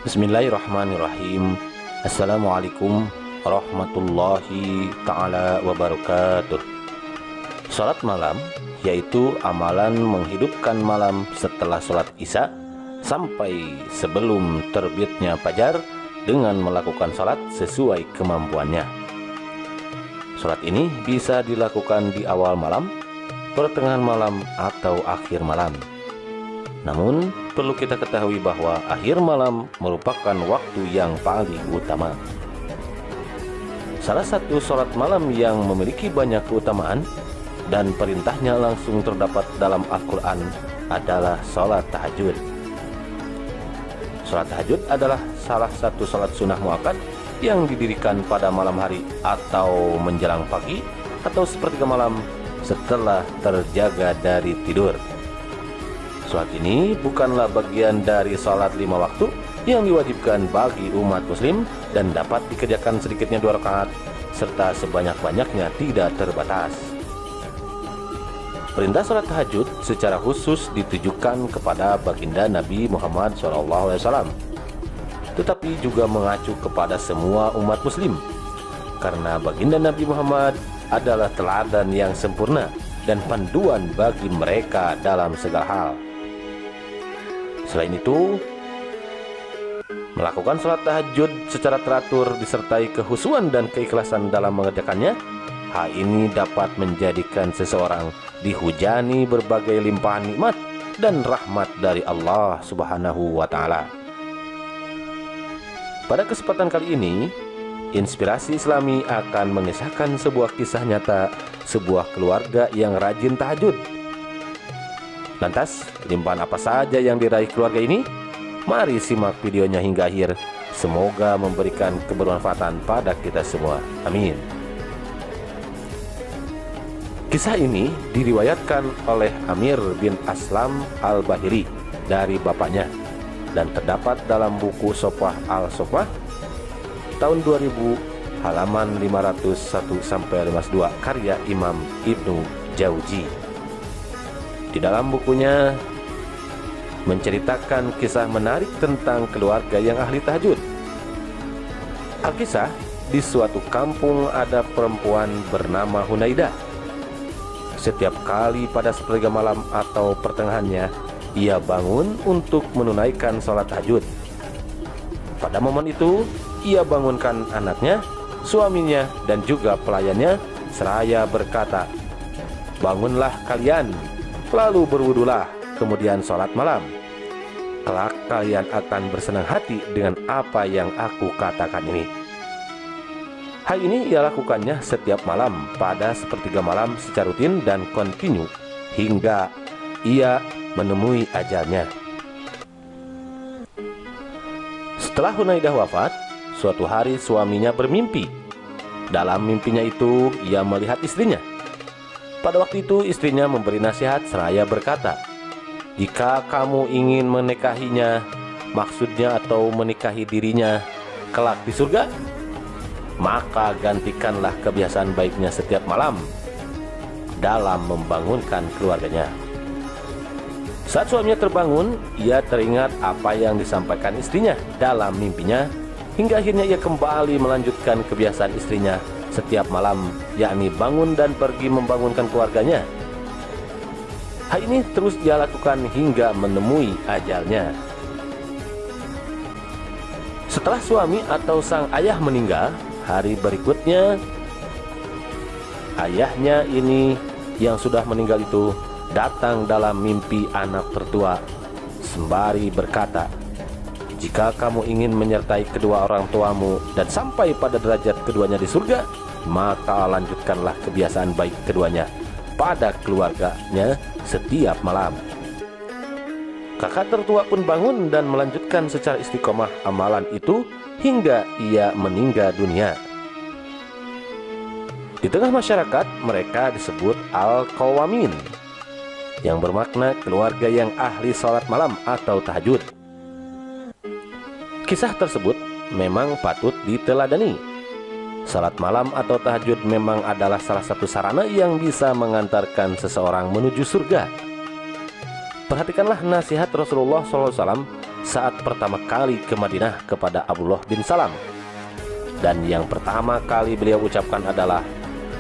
Bismillahirrahmanirrahim. Assalamualaikum warahmatullahi ta'ala wabarakatuh. Salat malam yaitu amalan menghidupkan malam setelah salat isya sampai sebelum terbitnya fajar dengan melakukan salat sesuai kemampuannya. Salat ini bisa dilakukan di awal malam, pertengahan malam, atau akhir malam. Namun, perlu kita ketahui bahwa akhir malam merupakan waktu yang paling utama. Salah satu salat malam yang memiliki banyak keutamaan dan perintahnya langsung terdapat dalam Al-Quran adalah salat tahajud. Salat tahajud adalah salah satu salat sunnah muakkad yang didirikan pada malam hari atau menjelang pagi atau sepertiga malam setelah terjaga dari tidur. Salat ini bukanlah bagian dari salat 5 waktu yang diwajibkan bagi umat muslim dan dapat dikerjakan sedikitnya 2 rakaat serta sebanyak-banyaknya tidak terbatas. Perintah salat tahajud secara khusus ditujukan kepada baginda Nabi Muhammad SAW, tetapi juga mengacu kepada semua umat muslim karena baginda Nabi Muhammad adalah teladan yang sempurna dan panduan bagi mereka dalam segala hal. Selain itu, melakukan salat tahajud secara teratur disertai kehusuan dan keikhlasan dalam mengerjakannya, hal ini dapat menjadikan seseorang dihujani berbagai limpahan nikmat dan rahmat dari Allah Subhanahu wa Ta'ala. Pada kesempatan kali ini, Inspirasi Islami akan mengisahkan sebuah kisah nyata sebuah keluarga yang rajin tahajud. Lantas, limpahan apa saja yang diraih keluarga ini? Mari simak videonya hingga akhir. Semoga memberikan kebermanfaatan pada kita semua. Amin. Kisah ini diriwayatkan oleh Amir bin Aslam al-Bahiri dari bapaknya dan terdapat dalam buku Sofah al-Sofah tahun 2000 halaman 501-502 karya Imam Ibnu Jauzi. Di dalam bukunya menceritakan kisah menarik tentang keluarga yang ahli tahajud. Alkisah, di suatu kampung ada perempuan bernama Hunaidah. Setiap kali pada sepertiga malam atau pertengahannya, ia bangun untuk menunaikan sholat tahajud. Pada momen itu, ia bangunkan anaknya, suaminya, dan juga pelayannya seraya berkata, "Bangunlah kalian, lalu berwudulah, kemudian sholat malam. Kelak kalian akan bersenang hati dengan apa yang aku katakan ini." Hal ini ia lakukannya setiap malam pada sepertiga malam secara rutin dan kontinu hingga ia menemui ajalnya. Setelah Hunaidah wafat, suatu hari suaminya bermimpi. Dalam mimpinya itu ia melihat istrinya. Pada waktu itu istrinya memberi nasihat seraya berkata, "Jika kamu ingin menikahinya, maksudnya atau menikahi dirinya kelak di surga, maka gantikanlah kebiasaan baiknya setiap malam dalam membangunkan keluarganya." Saat suaminya terbangun, ia teringat apa yang disampaikan istrinya dalam mimpinya, hingga akhirnya ia kembali melanjutkan kebiasaan istrinya setiap malam, yakni bangun dan pergi membangunkan keluarganya. Hal ini terus dia lakukan hingga menemui ajalnya. Setelah suami atau sang ayah meninggal, hari berikutnya ayahnya ini yang sudah meninggal itu datang dalam mimpi anak tertua sembari berkata, "Jika kamu ingin menyertai kedua orang tuamu dan sampai pada derajat keduanya di surga, maka lanjutkanlah kebiasaan baik keduanya pada keluarganya setiap malam." Kakak tertua pun bangun dan melanjutkan secara istiqomah amalan itu hingga ia meninggal dunia. Di tengah masyarakat mereka disebut Al-Qawamin, yang bermakna keluarga yang ahli sholat malam atau tahajud. Kisah tersebut memang patut diteladani. Salat malam atau tahajud memang adalah salah satu sarana yang bisa mengantarkan seseorang menuju surga. Perhatikanlah nasihat Rasulullah SAW saat pertama kali ke Madinah kepada Abdullah bin Salam. Dan yang pertama kali beliau ucapkan adalah,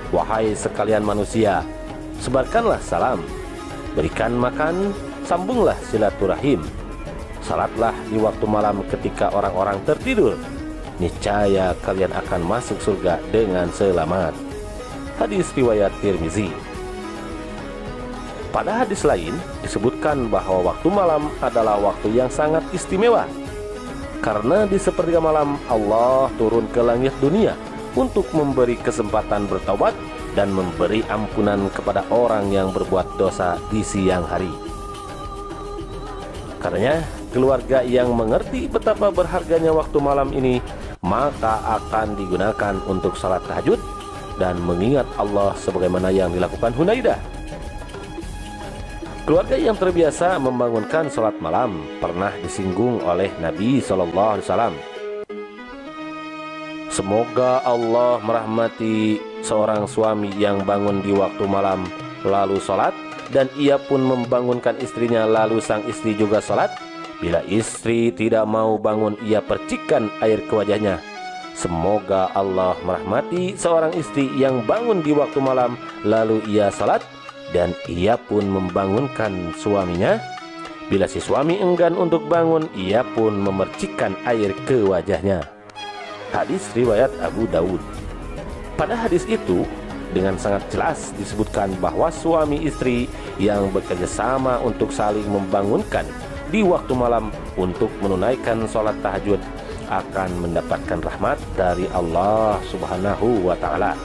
"Wahai sekalian manusia, sebarkanlah salam, berikan makan, sambunglah silaturahim, salatlah di waktu malam ketika orang-orang tertidur, niscaya kalian akan masuk surga dengan selamat." Hadis riwayat Tirmizi. Pada hadis lain disebutkan bahwa waktu malam adalah waktu yang sangat istimewa, karena di sepertiga malam Allah turun ke langit dunia untuk memberi kesempatan bertaubat dan memberi ampunan kepada orang yang berbuat dosa di siang hari. Karenanya keluarga yang mengerti betapa berharganya waktu malam ini, maka akan digunakan untuk salat tahajud dan mengingat Allah sebagaimana yang dilakukan Hunaidah. Keluarga yang terbiasa membangunkan sholat malam pernah disinggung oleh Nabi SAW. Semoga Allah merahmati seorang suami yang bangun di waktu malam lalu sholat, dan ia pun membangunkan istrinya lalu sang istri juga sholat. Bila istri tidak mau bangun, ia percikkan air ke wajahnya. Semoga Allah merahmati seorang istri yang bangun di waktu malam lalu ia sholat, dan ia pun membangunkan suaminya. Bila si suami enggan untuk bangun, ia pun memercikkan air ke wajahnya. Hadis riwayat Abu Daud. Pada hadis itu dengan sangat jelas disebutkan bahwa suami istri yang bekerja sama untuk saling membangunkan di waktu malam untuk menunaikan sholat tahajud akan mendapatkan rahmat dari Allah Subhanahu wa Ta'ala.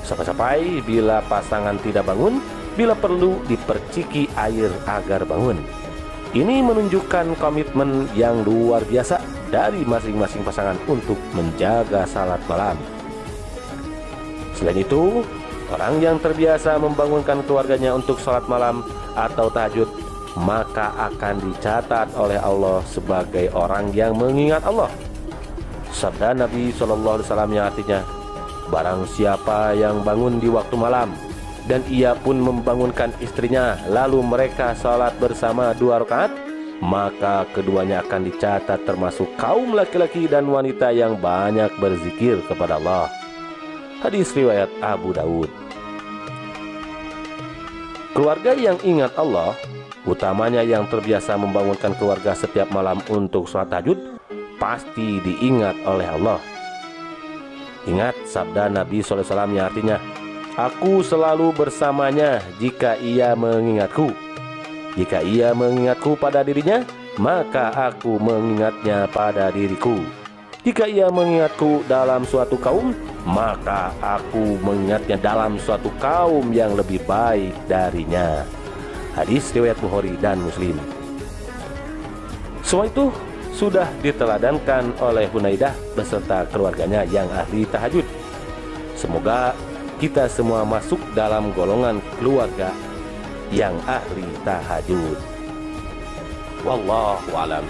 Sampai-sampai bila pasangan tidak bangun, bila perlu diperciki air agar bangun. Ini menunjukkan komitmen yang luar biasa dari masing-masing pasangan untuk menjaga salat malam. Selain itu, orang yang terbiasa membangunkan keluarganya untuk salat malam atau tahajud, maka akan dicatat oleh Allah sebagai orang yang mengingat Allah. Sabda Nabi SAW yang artinya, barang siapa yang bangun di waktu malam dan ia pun membangunkan istrinya lalu mereka salat bersama 2 rakaat, maka keduanya akan dicatat termasuk kaum laki-laki dan wanita yang banyak berzikir kepada Allah. Hadis riwayat Abu Daud. Keluarga yang ingat Allah, utamanya yang terbiasa membangunkan keluarga setiap malam untuk sholat tahajud, pasti diingat oleh Allah. Ingat sabda Nabi SAW yang artinya, aku selalu bersamanya jika ia mengingatku. Jika ia mengingatku pada dirinya, maka aku mengingatnya pada diriku. Jika ia mengingatku dalam suatu kaum, maka aku mengingatnya dalam suatu kaum yang lebih baik darinya. Hadis riwayat Bukhari dan Muslim. Semua itu sudah diteladankan oleh Hunaidah beserta keluarganya yang ahli tahajud. Semoga kita semua masuk dalam golongan keluarga yang ahli tahajud. Wallahu a'lam.